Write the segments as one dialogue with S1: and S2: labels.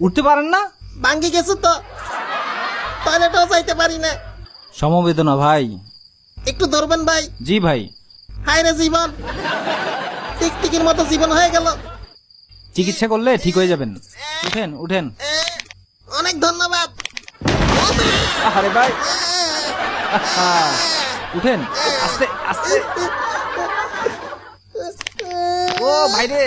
S1: উঠতে পারেন না?
S2: ভাঙ্গি গেছে তো, টয়লেটও যাইতে পারি না।
S1: সমবেদনা ভাই।
S2: একটু ধরবেন ভাই।
S1: জি ভাই।
S2: হায় রে জীবন, টিকটিকির মতো জীবন হয়ে গেল।
S1: চিকিৎসা করলে ঠিক হয়ে যাবেন। উঠেন উঠেন।
S2: অনেক ধন্যবাদ।
S1: আরে ভাই উঠেন, আস্তে আস্তে। ও ভাই রে,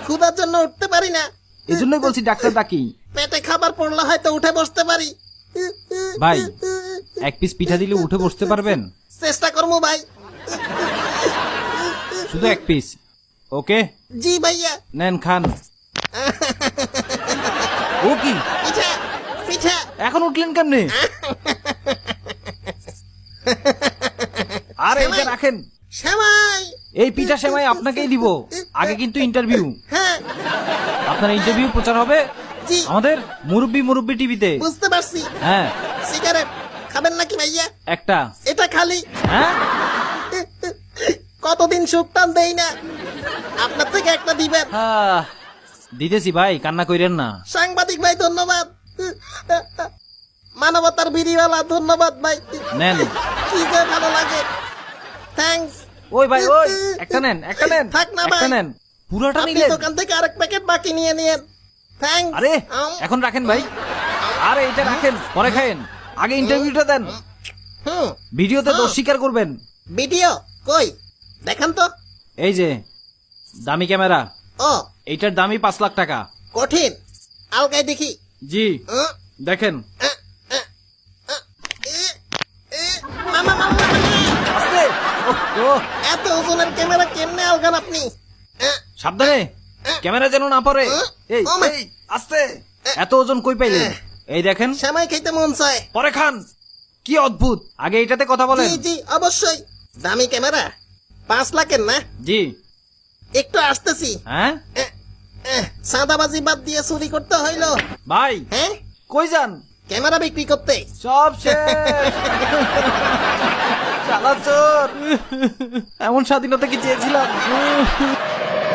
S2: ক্ষুধার জন্য উঠতে পারি না,
S1: এই জন্যই বলছি ডাক্তার ডাকি।
S2: পেটে খাবার পড়লে হয়তো উঠে বসতে পারি।
S1: ভাই, এক পিস পিঠা দিলে উঠে বসতে পারবেন?
S2: চেষ্টা করবো ভাই।
S1: শুধু এক পিস? ওকে
S2: জি ভাইয়া।
S1: নেন খান। ও কি,
S2: পিঠা পিঠা।
S1: এখন উঠলেন কেমনে? আরে এটা রাখেন।
S2: সেমাই।
S1: এই পিঠা সেমাই আপনাকেই দিব। আগে কিন্তু ইন্টারভিউ।
S2: হ্যাঁ
S1: আপনার ইন্টারভিউ প্রচার হবে
S2: জি,
S1: আমাদের মুরব্বি টিভিতে।
S2: বুঝতে পারছি।
S1: হ্যাঁ।
S2: সিগারেট খাবেন নাকি ভাইয়া?
S1: একটা।
S2: এটা খালি।
S1: হ্যাঁ,
S2: কতদিন সুখ টান দেই না, আপনার থেকে একটা দিবেন।
S1: দিতেছি ভাই, কান্না কইরেন না।
S2: সাংবাদিক ভাই ধন্যবাদ। মানবতার বিড়িওয়ালা ধন্যবাদ ভাই।
S1: নেন।
S2: কি যে ভালো লাগে। থ্যাঙ্কস।
S1: ওই ভাই ওই, একটা নেন, একটা নেন।
S2: থাক না ভাই।
S1: একটা নেন, পুরোটা
S2: আপনি
S1: নিলেন।
S2: দোকান থেকে আরেক প্যাকেট বাকি নিয়ে নিয়েন। থ্যাঙ্কস।
S1: আরে এখন রাখেন ভাই। আরে এটা রাখেন, পরে খায়েন। আগে ইন্টারভিউটা দেন। ভিডিওতে দোষ স্বীকার করবেন।
S2: ভিডিও কই দেখান তো।
S1: এই যে দামি ক্যামেরা,
S2: ও
S1: এইটার দামই 5 লাখ টাকা।
S2: কঠিন, আলগাই দেখি।
S1: জি দেখেন।
S2: মামা মামা
S1: আস্তে। ও
S2: এত ওজনের ক্যামেরা কেমনে আলগান আপনি?
S1: সাবধানে, ক্যামেরা যেন না পড়ে। এই
S2: ও মা।
S1: এই, আস্তে। এত ওজন কই পাইলেন? এই দেখেন,
S2: সেমাই খাইতে মন চায়।
S1: পরে খান। কি অদ্ভুত। আগে এটাতে কথা বলেন।
S2: জি জি অবশ্যই। দামি ক্যামেরা 5 লাখের না?
S1: জি।
S2: একটু আসতেছি।
S1: হ্যাঁ
S2: সাদাবাজি বাদ দিয়ে চুরি করতে হইল।
S1: ভাই,
S2: হ্যাঁ,
S1: কই যান?
S2: ক্যামেরা বিক্রি করতে।
S1: সব শেষ। শালা চোর। এমন স্বাধীনতা কি চেয়েছিলাম?